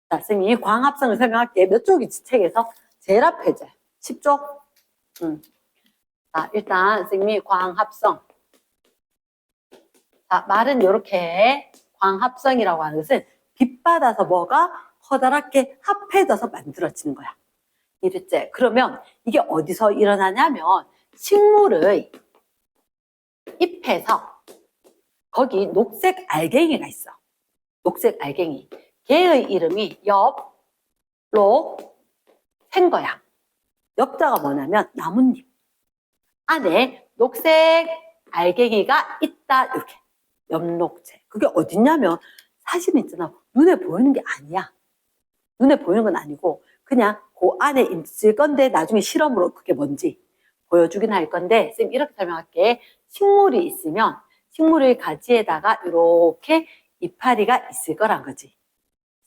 자, 선생님이 광합성을 설명할게. 몇 쪽이지, 책에서? 제일 앞에 죠 10쪽? 자, 일단 선생님이 광합성. 자, 말은 이렇게 광합성이라고 하는 것은 빛 받아서 뭐가 커다랗게 합해져서 만들어지는 거야. 이랬지? 그러면 이게 어디서 일어나냐면 식물의 잎에서 거기 녹색 알갱이가 있어. 녹색 알갱이. 걔의 이름이 엽로 생 거야. 엽자가 뭐냐면 나뭇잎. 안에 녹색 알갱이가 있다. 이렇게. 엽록체. 그게 어딨냐면 사실은 있잖아. 눈에 보이는 게 아니야. 눈에 보이는 건 아니고 그냥 그 안에 있을 건데 나중에 실험으로 그게 뭔지 보여주긴 할 건데 쌤 이렇게 설명할게. 식물이 있으면 식물의 가지에다가 이렇게 이파리가 있을 거란 거지.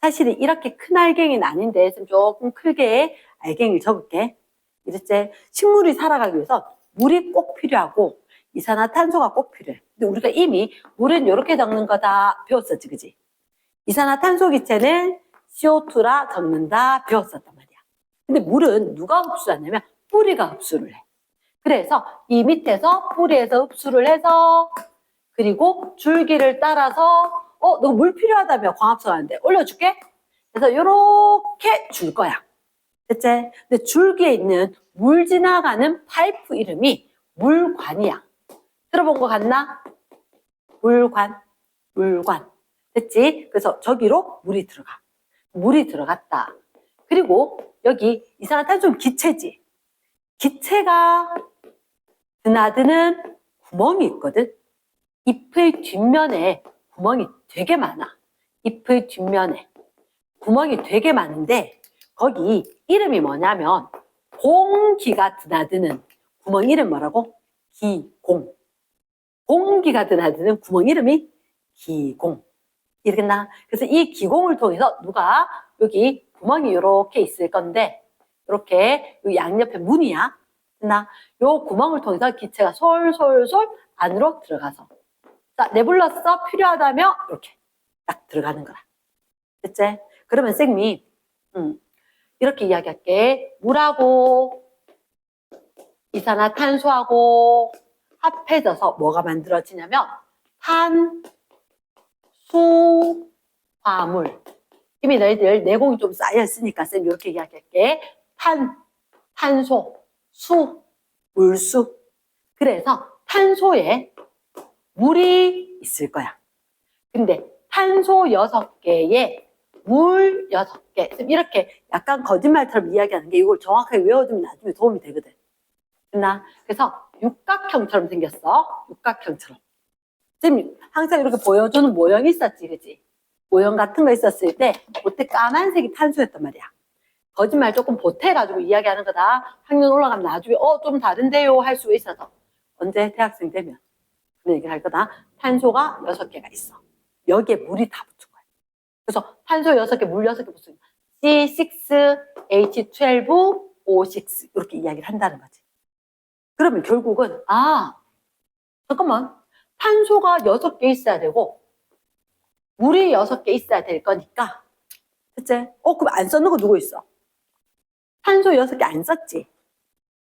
사실은 이렇게 큰 알갱이는 아닌데 쌤 조금 크게 알갱이를 적을게. 이랬지? 식물이 살아가기 위해서 물이 꼭 필요하고 이산화탄소가 꼭 필요해. 근데 우리가 이미 물은 이렇게 적는 거다 배웠었지, 그지? 이산화탄소 기체는 CO2라 적는다 배웠었단 말이야. 근데 물은 누가 흡수하냐면 뿌리가 흡수를 해. 그래서 이 밑에서 뿌리에서 흡수를 해서 그리고 줄기를 따라서 너 물 필요하다며 광합성 하는데 올려줄게? 그래서 이렇게 줄 거야. 됐지? 근데 줄기에 있는 물 지나가는 파이프 이름이 물관이야. 들어본 거 같나? 물관. 됐지? 그래서 저기로 물이 들어가. 물이 들어갔다. 그리고 여기 이산화탄소는 기체지. 기체가 드나드는 구멍이 있거든. 잎의 뒷면에 구멍이 되게 많아. 잎의 뒷면에 구멍이 되게 많은데 거기 이름이 뭐냐면 공기가 드나드는 구멍 이름 뭐라고? 기공. 공기가 드나드는 구멍 이름이 기공. 이렇겠나? 그래서 이 기공을 통해서 누가 여기 구멍이 이렇게 있을 건데 이렇게 양옆에 문이야. 요 구멍을 통해서 기체가 솔솔솔 안으로 들어가서 자, 네뷸러스 필요하다며 이렇게 딱 들어가는 거라. 됐지? 그러면 쌤이 이렇게 이야기할게. 물하고 이산화탄소하고 합해져서 뭐가 만들어지냐면 탄수화물. 이미 너희들 내공이 좀 쌓여있으니까 쌤 이렇게 이야기할게. 탄소, 물수. 그래서 탄소에 물이 있을 거야. 근데 탄소 6개에 물 6개. 이렇게 약간 거짓말처럼 이야기하는 게 이걸 정확하게 외워두면 나중에 도움이 되거든. 그래서 육각형처럼 생겼어. 육각형처럼. 쌤 항상 이렇게 보여주는 모형이 있었지, 그지? 모형 같은 거 있었을 때 그때 까만색이 탄소였단 말이야. 거짓말 조금 보태가지고 이야기하는 거다. 학년 올라가면 나중에 좀 다른데요 할 수 있어서. 언제 대학생 되면 그런 얘기를 할 거다. 탄소가 6개가 있어. 여기에 물이 다 붙은 거야. 그래서 탄소 6개, 물 6개 붙은 거야. C6H12O6 이렇게 이야기를 한다는 거지. 그러면 결국은 잠깐만. 탄소가 6개 있어야 되고 물이 6개 있어야 될 거니까 그치? 그럼 안 썼는 거 누구 있어? 탄소 6개 안 썼지?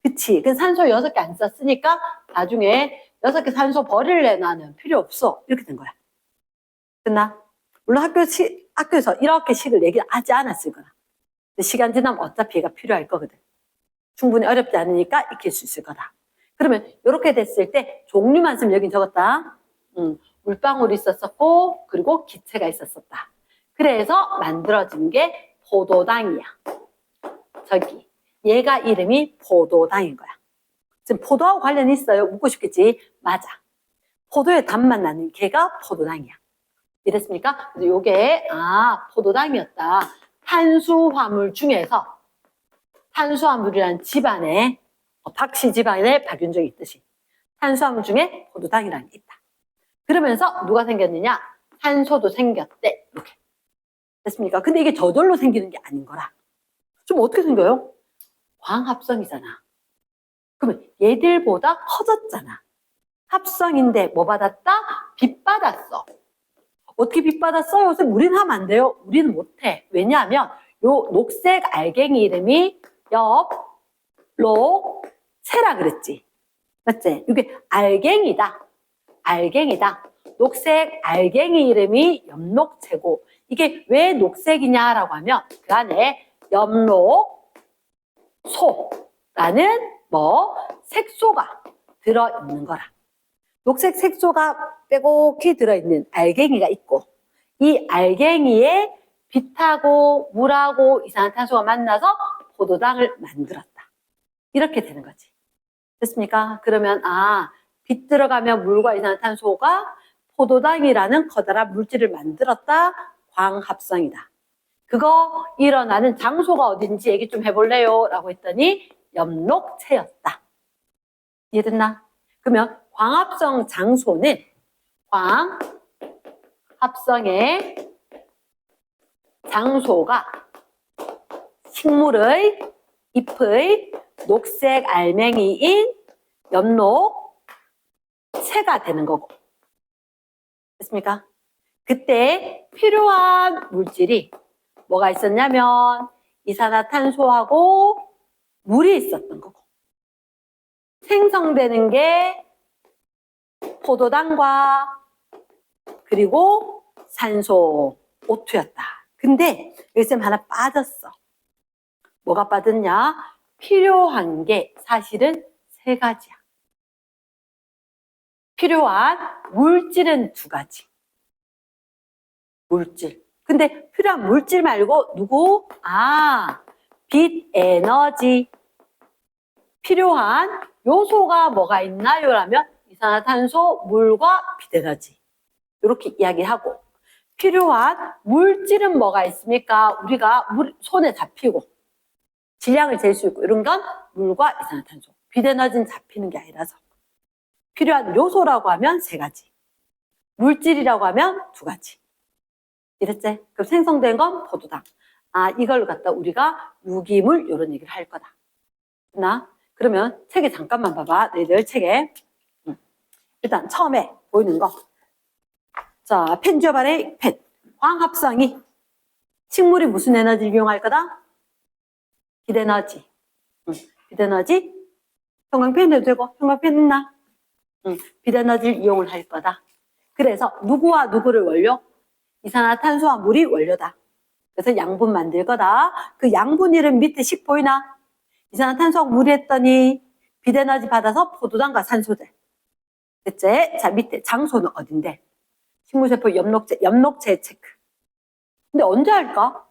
그치? 그 산소 6개 안 썼으니까 나중에 6개 산소 버릴래 나는 필요 없어. 이렇게 된 거야. 됐나? 물론 학교에서 이렇게 식을 얘기하지 않았을 거야. 근데 시간 지나면 어차피 얘가 필요할 거거든. 충분히 어렵지 않으니까 익힐 수 있을 거다. 그러면 이렇게 됐을 때 종류만 쓰면 여긴 적었다. 물방울이 있었었고 그리고 기체가 있었었다. 그래서 만들어진 게 포도당이야. 저기 얘가 이름이 포도당인 거야. 지금 포도하고 관련이 있어요? 묻고 싶겠지? 맞아. 포도의 단맛 나는 걔가 포도당이야. 이랬습니까? 그래서 요게 포도당이었다. 탄수화물 중에서 탄수화물이라는 집안에 박씨 집안에 박윤종이 있듯이 탄수화물 중에 포도당이라는 게 있다. 그러면서 누가 생겼느냐? 탄소도 생겼대. 이렇게 됐습니까? 근데 이게 저절로 생기는 게 아닌 거라. 좀 어떻게 생겨요? 광합성이잖아. 그러면 얘들보다 커졌잖아. 합성인데 뭐 받았다? 빛 받았어. 어떻게 빛 받았어요? 선생님, 우리는 하면 안 돼요. 우리는 못해. 왜냐하면 요 녹색 알갱이 이름이 엽록체라 그랬지. 맞지? 이게 알갱이다. 알갱이다. 녹색 알갱이 이름이 엽록체고, 이게 왜 녹색이냐라고 하면 그 안에 엽록소라는 색소가 들어있는 거라. 녹색 색소가 빼곡히 들어있는 알갱이가 있고, 이 알갱이에 빛하고 물하고 이산화탄소가 만나서 포도당을 만들었다. 이렇게 되는 거지. 됐습니까? 그러면 빛 들어가면 물과 이산화탄소가 포도당이라는 커다란 물질을 만들었다. 광합성이다. 그거 일어나는 장소가 어딘지 얘기 좀 해볼래요? 라고 했더니 엽록체였다. 이해됐나? 그러면 광합성 장소는 광합성의 장소가 식물의 잎의 녹색 알맹이인 엽록체가 되는 거고. 됐습니까? 그때 필요한 물질이 뭐가 있었냐면 이산화탄소하고 물이 있었던 거고, 생성되는 게 포도당과 그리고 산소, O2였다. 근데 여기서 하나 빠졌어. 뭐가 빠졌냐? 필요한 게 사실은 3가지야. 필요한 물질은 2가지. 물질. 근데 필요한 물질 말고 누구? 빛 에너지. 필요한 요소가 뭐가 있나요? 라면 이산화탄소, 물과 빛 에너지. 이렇게 이야기하고, 필요한 물질은 뭐가 있습니까? 우리가 손에 잡히고 질량을 잴 수 있고 이런 건 물과 이산화탄소. 빛 에너지는 잡히는 게 아니라서. 필요한 요소라고 하면 3가지. 물질이라고 하면 2가지. 이랬지? 그럼 생성된 건 포도당. 이걸 갖다 우리가 유기물 이런 얘기를 할 거다. 그러면 책에 잠깐만 봐봐. 너희들 책에. 일단 처음에 보이는 거. 자, 펜지어발의 펜. 광합성이 식물이 무슨 에너지를 이용할 거다? 빛 에너지. 빛 에너지. 형광펜 해도 되고, 형광펜 있나? 빛 에너지를 이용을 할 거다. 그래서 누구와 누구를 원료? 이산화탄소와 물이 원료다. 그래서 양분 만들 거다. 그 양분 이름 밑에 식 보이나? 이산화탄소하고 물이 했더니 빛 에너지 받아서 포도당과 산소들. 됐지? 자, 밑에 장소는 어딘데? 식물세포 엽록체 체크. 근데 언제 할까?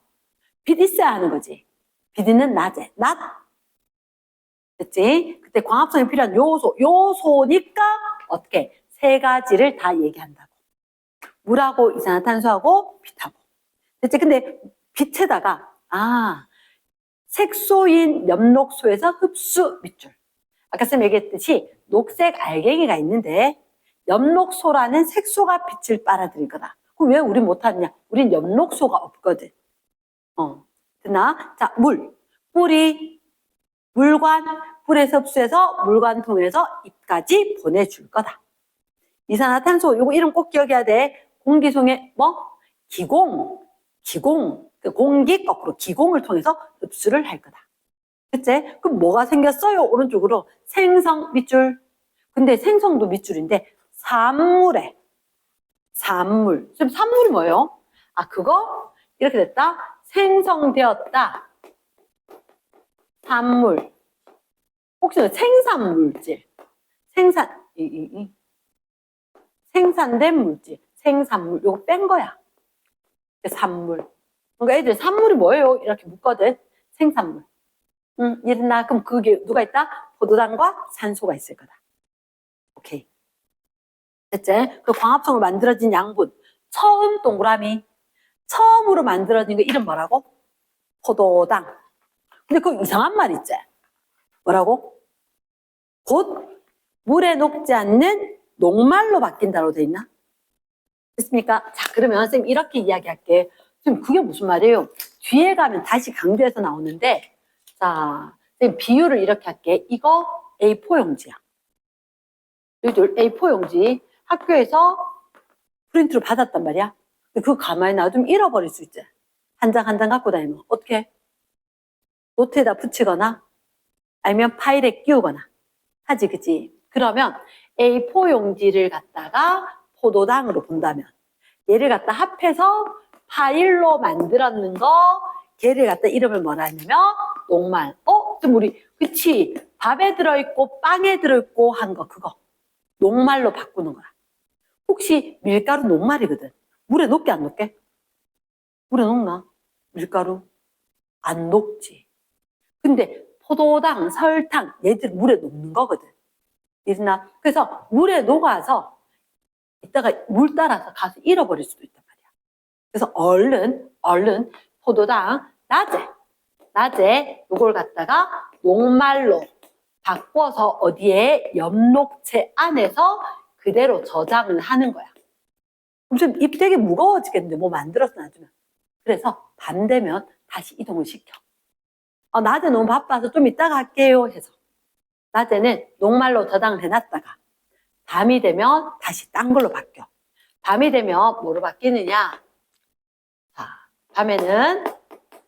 빛 있어야 하는 거지. 빛 있는 낮에. 낮. 됐지? 그때 광합성이 필요한 요소니까 어떻게? 3가지를 다 얘기한다고. 물하고 이산화탄소하고 빛하고. 됐지? 근데 빛에다가 색소인 엽록소에서 흡수 밑줄. 아까 쌤 얘기했듯이 녹색 알갱이가 있는데 엽록소라는 색소가 빛을 빨아들일 거다. 그럼 왜 우린 못하느냐? 우린 엽록소가 없거든. 됐나? 자, 물에서 흡수해서 물관 통해서 잎까지 보내줄 거다. 이산화탄소, 요거 이름 꼭 기억해야 돼. 공기송의 기공. 그 공기 거꾸로 기공을 통해서 흡수를 할 거다. 그치? 그럼 뭐가 생겼어요? 오른쪽으로 생성 밑줄. 근데 생성도 밑줄인데 산물에 산물. 지금 산물이 뭐예요? 그거 이렇게 됐다. 생성되었다. 산물. 혹시 생산물질. 생산된 물질. 생산물. 요거 뺀 거야. 산물. 그러니까 애들 산물이 뭐예요? 이렇게 묻거든. 생산물. 이랬나? 그럼 그게 누가 있다? 포도당과 산소가 있을 거다. 오케이. 됐지? 그 광합성으로 만들어진 양분. 처음 동그라미. 처음으로 만들어진 거 이름 뭐라고? 포도당. 근데 그거 이상한 말 있지? 뭐라고? 곧 물에 녹지 않는 녹말로 바뀐다로 돼 있나? 됐습니까? 자, 그러면 선생님 이렇게 이야기할게. 지금 그게 무슨 말이에요? 뒤에 가면 다시 강조해서 나오는데, 자, 선생님 비유를 이렇게 할게. 이거 A4 용지야. 여기들 A4 용지 학교에서 프린트로 받았단 말이야. 그거 가만히 놔두면 잃어버릴 수 있지. 한 장 한 장 갖고 다니면 어떻게 해? 노트에다 붙이거나 아니면 파일에 끼우거나 하지, 그치? 그러면 A4 용지를 갖다가 포도당으로 본다면 얘를 갖다 합해서 파일로 만들었는 거, 걔를 갖다 이름을 뭐라 했냐면 녹말. 좀 우리 그치? 밥에 들어있고 빵에 들어있고 한 거 그거 녹말로 바꾸는 거야. 혹시 밀가루 녹말이거든. 물에 녹게 안 녹게? 물에 녹나? 밀가루? 안 녹지. 근데 포도당, 설탕 얘들 물에 녹는 거거든. 이랬나? 그래서 물에 녹아서 이따가 물 따라서 가서 잃어버릴 수도 있단 말이야. 그래서 얼른 포도당 낮에 이걸 갖다가 녹말로 바꿔서 어디에 엽록체 안에서 그대로 저장을 하는 거야. 그럼 좀 입 되게 무거워지겠는데 뭐 만들어서 놔두면. 그래서 밤 되면 다시 이동을 시켜. 낮에 너무 바빠서 좀 이따가 할게요 해서 낮에는 녹말로 저장을 해놨다가 밤이 되면 다시 딴 걸로 바뀌어. 밤이 되면 뭐로 바뀌느냐? 자, 밤에는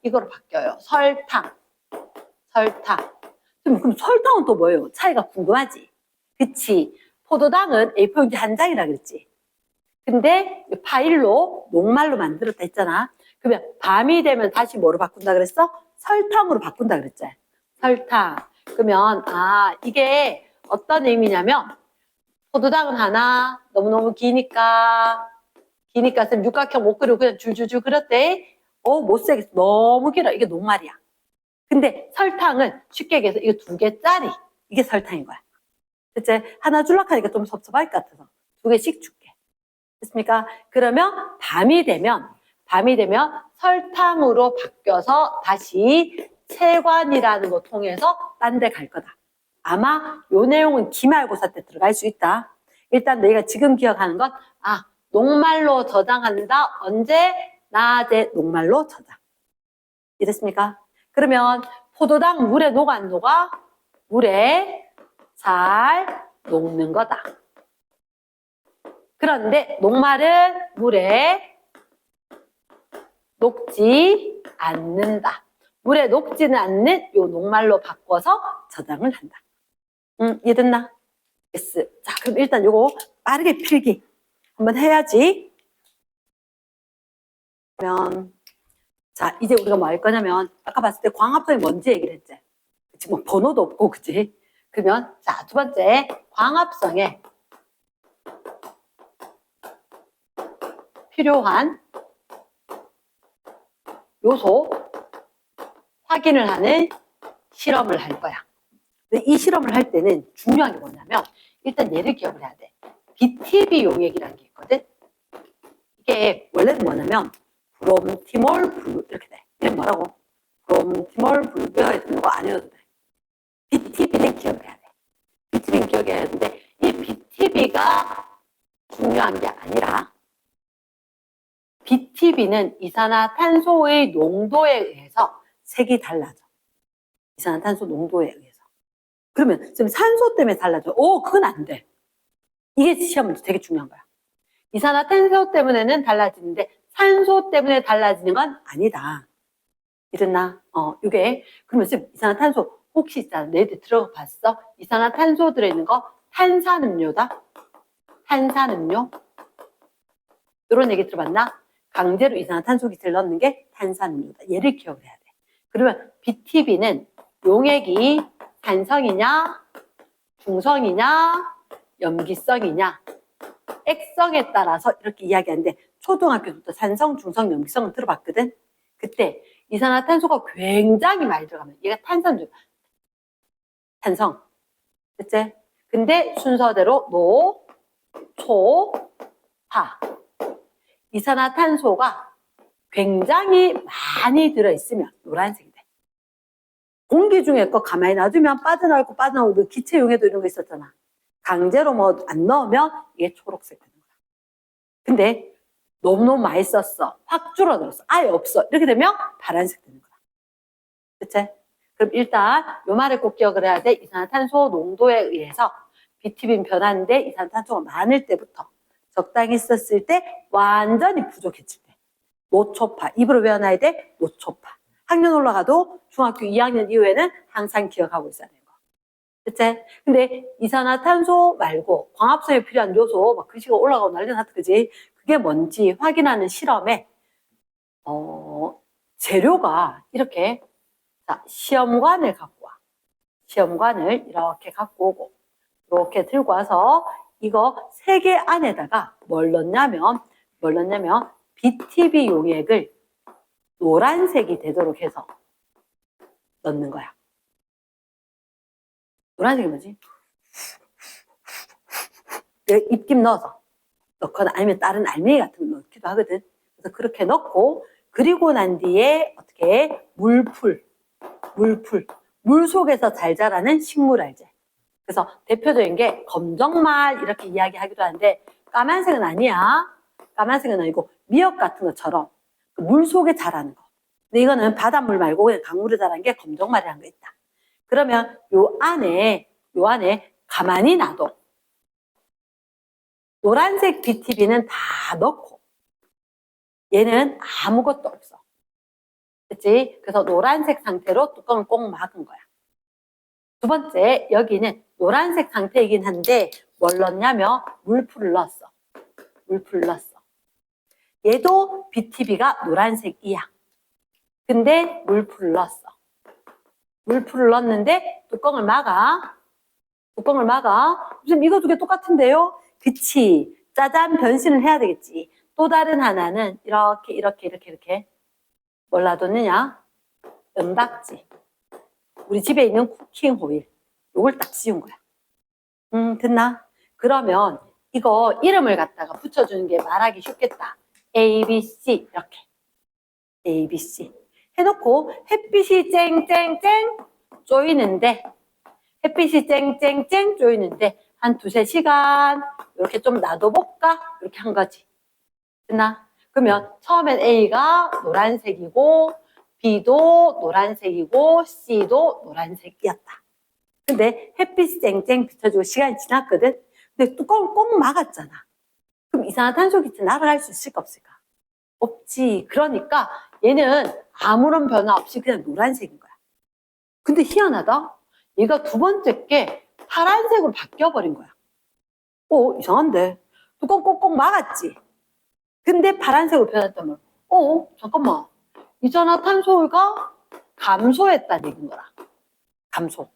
이거로 바뀌어요. 설탕. 그럼 설탕은 또 뭐예요? 차이가 궁금하지? 그치? 포도당은 A4 용지 한 장이라 그랬지? 근데 파일로 녹말로 만들었다 했잖아. 그러면 밤이 되면 다시 뭐로 바꾼다 그랬어? 설탕으로 바꾼다 그랬지? 설탕. 그러면 이게 어떤 의미냐면 포도당은 하나 너무너무 기니까 쌤 육각형 못 그리고 그냥 줄줄줄 그렸대. 못 쓰겠어. 너무 길어. 이게 녹말이야. 근데 설탕은 쉽게 얘기해서 이거 2개짜리 이게 설탕인 거야. 그치? 하나 줄락 하니까 좀 섭섭할 것 같아서 2개씩 줄게. 됐습니까? 그러면 밤이 되면 설탕으로 바뀌어서 다시 채관이라는 거 통해서 딴 데 갈 거다. 아마 요 내용은 기말고사 때 들어갈 수 있다. 일단 너희가 지금 기억하는 건 녹말로 저장한다. 언제? 낮에 녹말로 저장. 이랬습니까? 그러면 포도당 물에 녹아 안 녹아? 물에 잘 녹는 거다. 그런데 녹말은 물에 녹지 않는다. 물에 녹지는 않는 요 녹말로 바꿔서 저장을 한다. 이해됐나? yes. 자, 그럼 일단 요거 빠르게 필기 한번 해야지. 그러면 자, 이제 우리가 뭐 할 거냐면 아까 봤을 때 광합성이 뭔지 얘기를 했지. 지금 뭐 번호도 없고 그치? 그러면 자, 두 번째 광합성에 필요한 요소 확인을 하는 실험을 할 거야. 근데 이 실험을 할 때는 중요한 게 뭐냐면 일단 얘를 기억을 해야 돼. BTB 용액이라는 게 있거든. 이게 원래는 뭐냐면 브롬티몰 블루 이렇게 돼. 이게 뭐라고? 브롬티몰 블루 배워야 되는 거 아니어도 돼. BTB는 기억을 해야 돼. BTB는 기억해야 되는데 이 BTB가 중요한 게 아니라 BTB는 이산화탄소의 농도에 의해서 색이 달라져. 이산화탄소 농도에 의해서. 그러면 지금 산소 때문에 달라져. 그건 안 돼. 이게 시험은 되게 중요한 거야. 이산화탄소 때문에는 달라지는데 산소 때문에 달라지는 건 아니다. 이랬나? 이게 그러면 쌤 이산화탄소 혹시 있잖아. 너희들 들어봤어? 이산화탄소 들어있는 거 탄산음료다. 탄산음료. 이런 얘기 들어봤나? 강제로 이산화탄소 기체를 넣는 게 탄산음료다. 얘를 기억을 해야 돼. 그러면 BTB는 용액이 산성이냐, 중성이냐, 염기성이냐, 액성에 따라서 이렇게 이야기하는데 초등학교부터 산성, 중성, 염기성을 들어봤거든. 그때 이산화탄소가 굉장히 많이 들어가면 얘가 탄성. 그치? 근데 순서대로 노, 초, 파. 이산화탄소가 굉장히 많이 들어있으면 노란색이 돼. 공기 중에 거 가만히 놔두면 빠져나오고 기체 용해도 이런 거 있었잖아. 강제로 뭐 안 넣으면 이게 초록색 되는 거야. 근데 너무 많이 썼어. 확 줄어들었어. 아예 없어. 이렇게 되면 파란색 되는 거야. 그치? 그럼 일단 요 말을 꼭 기억을 해야 돼. 이산화탄소 농도에 의해서 BTB는 변하는데 이산화탄소가 많을 때부터 적당히 썼을 때 완전히 부족해질 때 노초파. 입으로 외워놔야 돼. 노초파. 학년 올라가도 중학교 2학년 이후에는 항상 기억하고 있어야 되는 거. 그치? 근데 이산화탄소 말고 광합성에 필요한 요소, 막 글씨가 올라가고 난리 났다, 그지? 그게 뭔지 확인하는 실험에, 재료가 이렇게, 자, 시험관을 갖고 와. 시험관을 이렇게 갖고 오고, 이렇게 들고 와서 이거 3개 안에다가 뭘 넣냐면, BTB 용액을 노란색이 되도록 해서 넣는 거야. 노란색이 뭐지? 입김 넣어서 넣거나 아니면 다른 알맹이 같은 거 넣기도 하거든. 그래서 그렇게 넣고, 그리고 난 뒤에 어떻게 물풀. 물 속에서 잘 자라는 식물 알제. 그래서 대표적인 게 검정말 이렇게 이야기하기도 하는데 까만색은 아니야. 까만색은 아니고 미역 같은 것처럼 물 속에 자라는 거. 근데 이거는 바닷물 말고 그냥 강물에 자라는 게 검정말이라는 거 있다. 그러면 요 안에 가만히 놔둬. 노란색 BTB는 다 넣고 얘는 아무것도 없어. 그치? 그래서 노란색 상태로 뚜껑을 꼭 막은 거야. 두 번째, 여기는 노란색 상태이긴 한데 뭘 넣냐면 물풀을 넣었어. 얘도 BTB가 노란색이야. 근데 물풀을 넣었어. 물풀을 넣었는데 뚜껑을 막아. 지금 이거 2개 똑같은데요? 그치. 짜잔 변신을 해야 되겠지. 또 다른 하나는 이렇게 뭘 놔뒀느냐? 은박지. 우리 집에 있는 쿠킹 호일. 요걸 딱 씌운 거야. 됐나? 그러면 이거 이름을 갖다가 붙여주는 게 말하기 쉽겠다. A, B, C 이렇게. A, B, C 해놓고 햇빛이 쨍쨍쨍 쪼이는데 한 2-3시간 이렇게 좀 놔둬볼까? 이렇게 한 거지. 됐나? 그러면 처음엔 A가 노란색이고 B도 노란색이고 C도 노란색이었다. 근데 햇빛이 쨍쨍 비춰주고 시간이 지났거든? 근데 뚜껑을 꼭 막았잖아. 그럼 이산화탄소 기체 날아갈 수 있을까 없을까? 없지. 그러니까 얘는 아무런 변화 없이 그냥 노란색인 거야. 근데 희한하다. 얘가 두 번째 게 파란색으로 바뀌어버린 거야. 이상한데. 뚜껑 꼭꼭 막았지. 근데 파란색으로 변했다면 잠깐만. 이산화탄소가 감소했다는 얘기인 거라. 감소.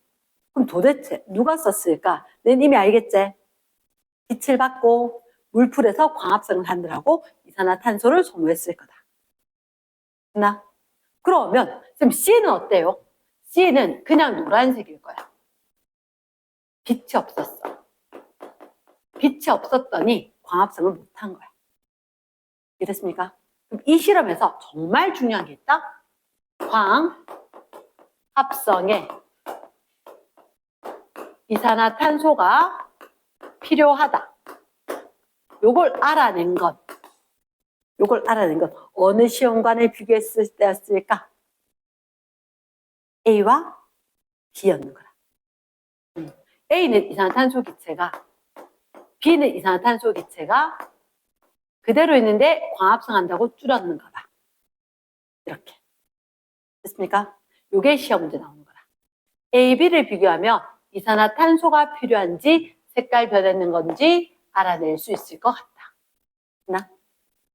그럼 도대체 누가 썼을까? 넌 이미 알겠지? 빛을 받고 물풀에서 광합성을 하느라고 이산화탄소를 소모했을 거다. 나? 그러면 지금 C는 어때요? C는 그냥 노란색일 거야. 빛이 없었어. 빛이 없었더니 광합성을 못한 거야. 이랬습니까? 그럼 이 실험에서 정말 중요한 게 있다. 광합성에 이산화탄소가 필요하다. 요걸 알아낸 건 어느 시험관을 비교했을 때였을까? A와 B였는 거라. A는 이산화탄소 기체가, B는 이산화탄소 기체가 그대로 있는데 광합성한다고 줄였는 거다. 이렇게. 됐습니까? 요게 시험 문제 나오는 거라. A, B를 비교하면 이산화탄소가 필요한지 색깔 변했는 건지 알아낼 수 있을 것 같다. 나?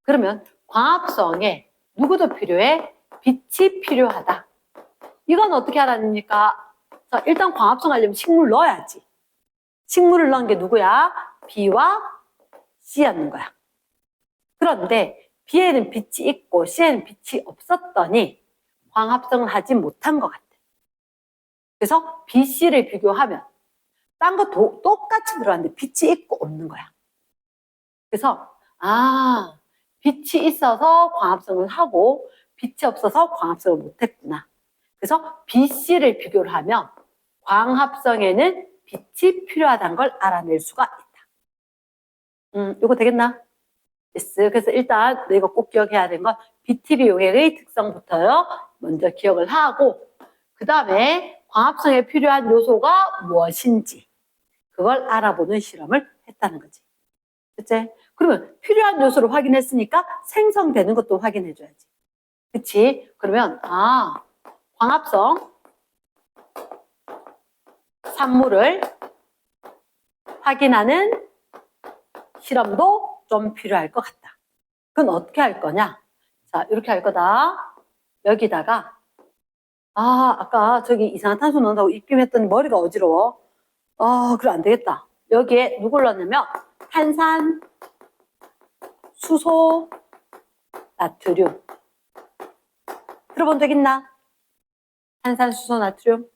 그러면 광합성에 누구도 필요해? 빛이 필요하다. 이건 어떻게 알아냅니까? 자, 일단 광합성 하려면 식물 넣어야지. 식물을 넣은 게 누구야? B와 C였는 거야. 그런데 B에는 빛이 있고 C에는 빛이 없었더니 광합성을 하지 못한 것 같아. 그래서 B, C를 비교하면 딴 거 똑같이 들어왔는데 빛이 있고 없는 거야. 그래서 빛이 있어서 광합성을 하고 빛이 없어서 광합성을 못했구나. 그래서 B, C를 비교를 하면 광합성에는 빛이 필요하다는 걸 알아낼 수가 있다. 이거 되겠나? yes. 그래서 일단 너희가 꼭 기억해야 되는 건 BTB 용액의 특성부터요. 먼저 기억을 하고 그 다음에 광합성에 필요한 요소가 무엇인지 그걸 알아보는 실험을 했다는 거지. 그치? 그러면 필요한 요소를 확인했으니까 생성되는 것도 확인해줘야지. 그치? 그러면 광합성 산물을 확인하는 실험도 좀 필요할 것 같다. 그건 어떻게 할 거냐? 자, 이렇게 할 거다. 여기다가 아까 저기 이산화탄소 넣는다고 입김했더니 머리가 어지러워. 그래 안 되겠다. 여기에 누굴 넣냐면 탄산, 수소, 나트륨. 들어본 적 있나? 탄산, 수소, 나트륨.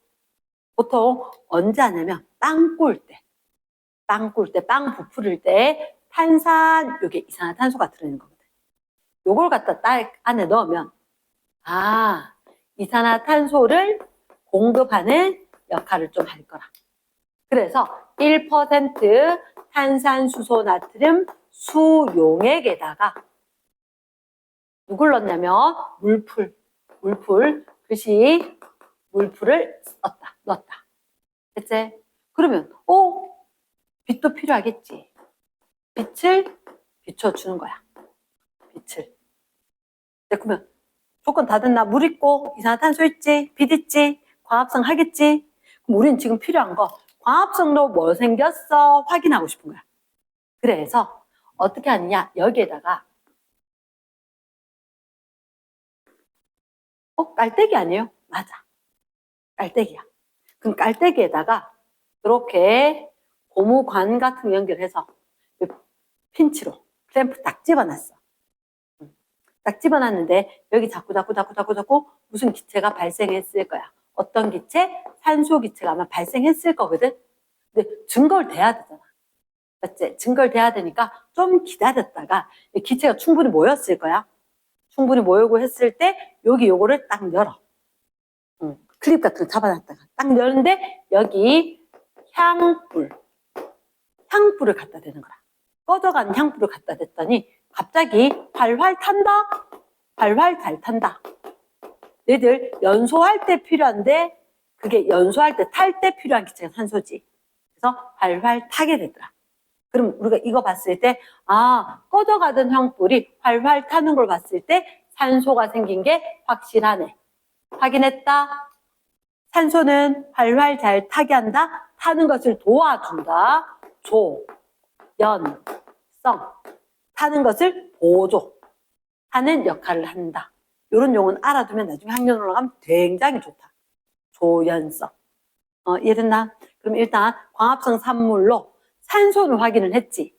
보통 언제 하냐면 빵 구울 때, 빵 부풀릴 때 탄산, 요게 이산화탄소가 들어있는 거거든. 요걸 갖다 딸 안에 넣으면 이산화탄소를 공급하는 역할을 좀 할 거라. 그래서 1% 탄산수소 나트륨 수용액에다가 누굴 넣냐면 물풀 글씨 물풀을 넣었다. 됐지? 그러면 빛도 필요하겠지. 빛을 비춰주는 거야. 빛을. 네, 그러면 조건 다 됐나? 물 있고 이산화탄소 있지, 빛 있지, 광합성 하겠지. 그럼 우리는 지금 필요한 거 광합성로 뭐 생겼어? 확인하고 싶은 거야. 그래서 어떻게 하느냐? 여기에다가 깔때기 아니에요? 맞아. 깔때기야. 그럼 깔때기에다가 이렇게 고무관 같은 거 연결해서 핀치로 클램프 딱 집어놨어. 딱 집어놨는데 여기 자꾸 무슨 기체가 발생했을 거야. 어떤 기체? 산소 기체가 아마 발생했을 거거든. 근데 증거를 대야 되잖아. 맞지? 증거를 대야 되니까 좀 기다렸다가 기체가 충분히 모였을 거야. 충분히 모이고 했을 때 여기 요거를 딱 열어. 클립 같은 거 잡아놨다가 딱 열는데 여기 향불을 갖다 대는 거라. 꺼져간 향불을 갖다 댔더니 갑자기 활활 탄다. 활활 잘 탄다. 얘들 연소할 때 필요한데 그게 연소할 때 탈 때 필요한 기체가 산소지. 그래서 활활 타게 되더라. 그럼 우리가 이거 봤을 때 꺼져가던 향불이 활활 타는 걸 봤을 때 산소가 생긴 게 확실하네. 확인했다. 산소는 활활 잘 타게 한다. 타는 것을 도와준다. 조연성. 타는 것을 보조하는 역할을 한다. 이런 용어는 알아두면 나중에 학년 올라가면 굉장히 좋다. 조연성. 이해됐나? 그럼 일단 광합성 산물로 산소는 확인을 했지.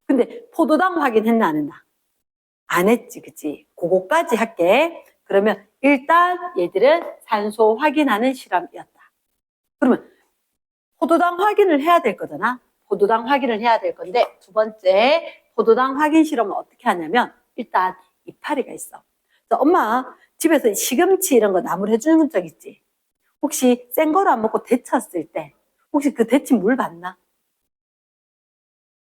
근데 포도당 확인했나 안 했나? 안 했지, 그치? 그거까지 할게. 그러면 일단 얘들은 산소 확인하는 실험이었다. 그러면 포도당 확인을 해야 될 거잖아. 포도당 확인을 해야 될 건데 두 번째 포도당 확인 실험은 어떻게 하냐면 일단 이파리가 있어. 엄마 집에서 시금치 이런 거 나물 해주는 적 있지? 혹시 센 거를 안 먹고 데쳤을 때 혹시 그 데친 물 봤나?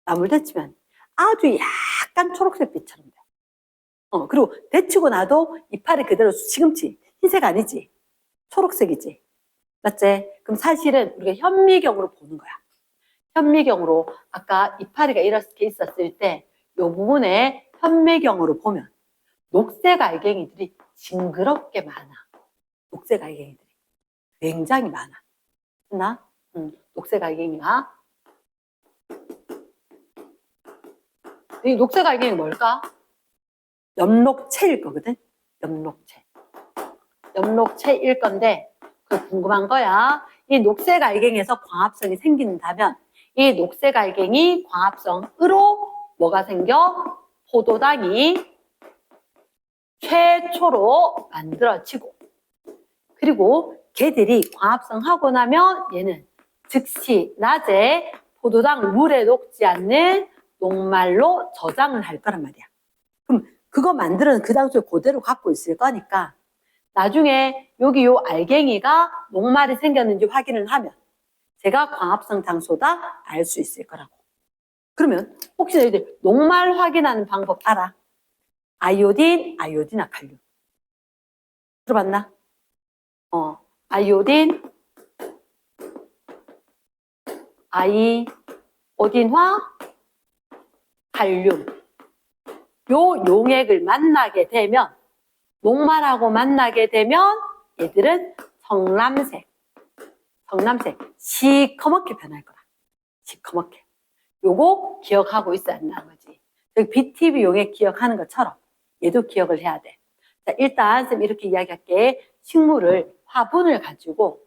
나물 데치면 아주 약간 초록색 빛처럼 돼. 그리고 데치고 나도 이파리 그대로 시금치 흰색 아니지? 초록색이지? 맞지? 그럼 사실은 우리가 현미경으로 보는 거야. 현미경으로 아까 이파리가 이렇게 있었을 때 이 부분에 현미경으로 보면 녹색 알갱이들이 징그럽게 많아. 녹색 알갱이들이 굉장히 많아. 했나? 녹색 알갱이가. 이 녹색 알갱이 뭘까? 엽록체일 거거든. 엽록체일 건데 그 궁금한 거야. 이 녹색 알갱이에서 광합성이 생긴다면 이 녹색 알갱이 광합성으로 뭐가 생겨? 포도당이 최초로 만들어지고 그리고 걔들이 광합성하고 나면 얘는 즉시 낮에 포도당 물에 녹지 않는 녹말로 저장을 할 거란 말이야. 그럼 그거 만드는 그 당초에 그대로 갖고 있을 거니까 나중에 여기 요 알갱이가 녹말이 생겼는지 확인을 하면 제가 광합성 장소다 알 수 있을 거라고. 그러면 혹시 너희들 녹말 확인하는 방법 알아? 아이오딘, 칼륨. 들어봤나? 아이오딘, 아이오딘화, 칼륨. 요 용액을 만나게 되면, 녹말하고 만나게 되면 얘들은 성남색, 시커멓게 변할 거다. 시커멓게. 요거 기억하고 있어야 한다는 거지. BTB 용액 기억하는 것처럼 얘도 기억을 해야 돼. 자, 일단 쌤 이렇게 이야기할게. 식물을 화분을 가지고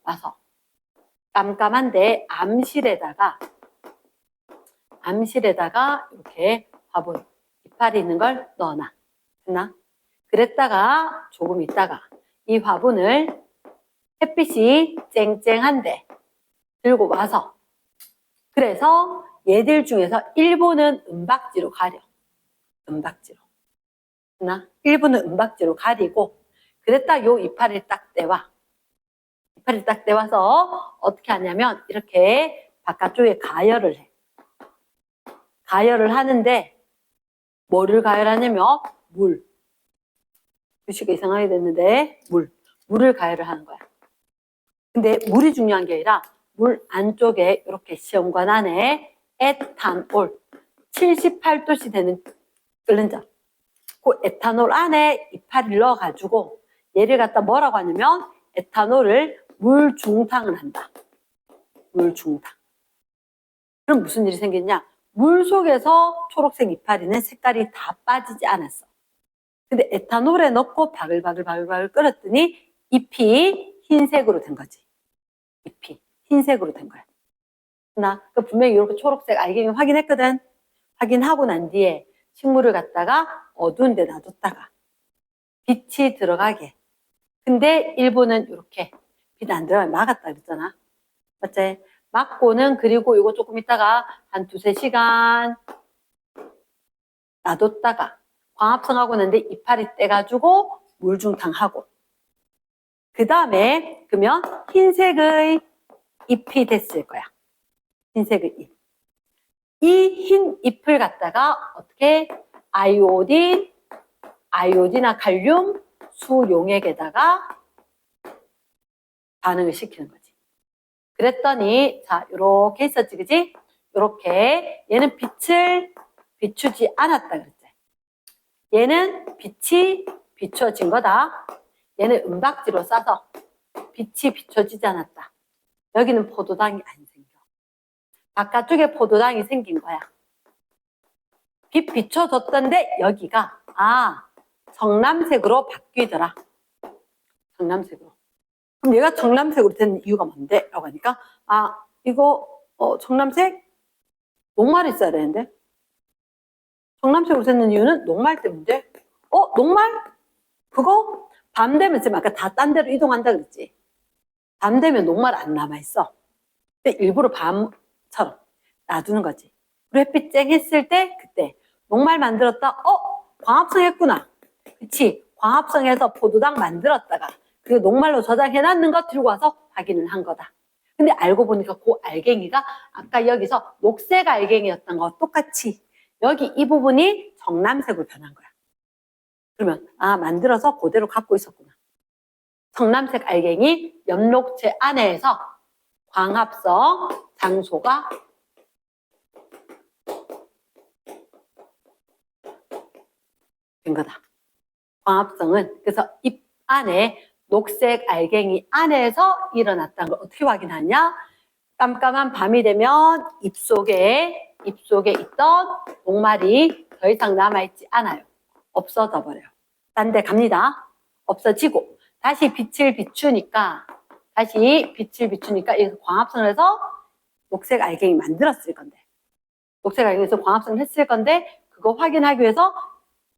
와서 깜깜한데 암실에다가 이렇게 화분 이파리 있는 걸 넣어놔. 됐나? 그랬다가 조금 있다가 이 화분을 햇빛이 쨍쨍한데 들고 와서, 그래서 얘들 중에서 일부는 은박지로 가려. 은박지로. 됐나? 일부는 은박지로 가리고, 그랬다 요 이파리를 딱 떼와. 이파리를 딱 떼와서 어떻게 하냐면 이렇게 바깥쪽에 가열을 해. 가열을 하는데 뭐를 가열하냐면 물. 글씨가 이상하게 됐는데 물을 가열을 하는 거야. 근데 물이 중요한 게 아니라 물 안쪽에 이렇게 시험관 안에 에탄올 78도씨 되는 끓는 점, 그 에탄올 안에 이파리를 넣어가지고 얘를 갖다 뭐라고 하냐면 에탄올을 물 중탕을 한다. 물 중탕. 그럼 무슨 일이 생겼냐? 물 속에서 초록색 이파리는 색깔이 다 빠지지 않았어. 근데 에탄올에 넣고 바글바글 끓였더니 잎이 흰색으로 된 거지. 잎이 흰색으로 된 거야. 나 분명히 이렇게 초록색 알갱이 확인했거든. 확인하고 난 뒤에 식물을 갖다가 어두운 데 놔뒀다가 빛이 들어가게. 근데 일부는 이렇게 빛 안 들어가게 막았다 그랬잖아. 맞지? 막고는, 그리고 이거 조금 있다가 한 2-3시간 놔뒀다가 광합성하고 난데 이파리 떼가지고 물중탕하고, 그 다음에 그러면 흰색의 잎이 됐을 거야. 흰색의 잎. 이 흰 잎을 갖다가 어떻게 아이오딘이나 칼륨 수용액에다가 반응을 시키는 거지. 그랬더니 자 요렇게 있었지, 그지? 요렇게 얘는 빛을 비추지 않았다 그랬지. 얘는 빛이 비춰진 거다. 얘는 은박지로 싸서 빛이 비춰지지 않았다. 여기는 포도당이 안 생겨. 바깥쪽에 포도당이 생긴 거야. 빛 비춰졌던데 여기가 정남색으로 바뀌더라. 정남색으로. 그럼 얘가 정남색으로 된 이유가 뭔데? 라고 하니까 이거 정남색? 녹말이 있어야 되는데 정남색으로 되는 이유는 녹말 때문인데 녹말? 그거 밤 되면 지금 아까 다 딴 데로 이동한다 그랬지. 밤 되면 녹말 안 남아있어. 근데 일부러 밤처럼 놔두는 거지. 그리고 햇빛 쨍했을 때 그때 녹말 만들었다. 광합성 했구나. 그치? 광합성해서 포도당 만들었다가 그리고 녹말로 저장해놨는 거 들고 와서 확인을 한 거다. 근데 알고 보니까 그 알갱이가 아까 여기서 녹색 알갱이였던 거 똑같이 여기 이 부분이 정남색으로 변한 거야. 그러면 만들어서 그대로 갖고 있었구나. 정남색 알갱이 엽록체 안에서 광합성 장소가 된 거다. 광합성은 그래서 잎 안에 녹색 알갱이 안에서 일어났다는 걸 어떻게 확인하냐? 깜깜한 밤이 되면 잎 속에 있던 녹말이 더 이상 남아있지 않아요. 없어져 버려요. 딴 데 갑니다. 없어지고 다시 빛을 비추니까 이 광합성을 해서 녹색 알갱이 만들었을 건데, 녹색 알갱이에서 광합성을 했을 건데 그거 확인하기 위해서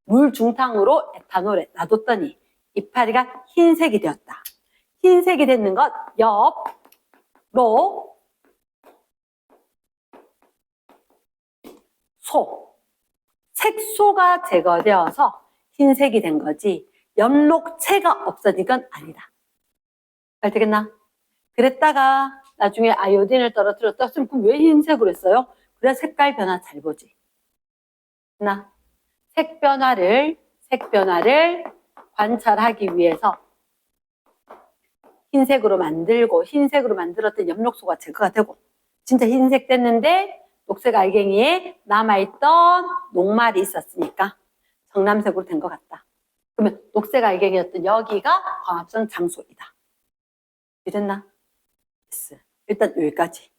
물 중탕으로 에탄올에 놔뒀더니 이파리가 흰색이 되었다. 흰색이 되는 것 엽로 색소가 제거되어서 흰색이 된 거지 엽록체가 없어진 건 아니다. 잘 되겠나? 그랬다가 나중에 아이오딘을 떨어뜨렸으면 그럼 왜 흰색으로 했어요? 그래 색깔 변화 잘 보지. 색 변화를 관찰하기 위해서 흰색으로 만들었던 엽록소가 제거가 되고 진짜 흰색 됐는데 녹색 알갱이에 남아있던 녹말이 있었으니까 정남색으로 된 것 같다. 그러면 녹색 알갱이였던 여기가 광합성 장소이다. 이랬나? 일단 여기까지.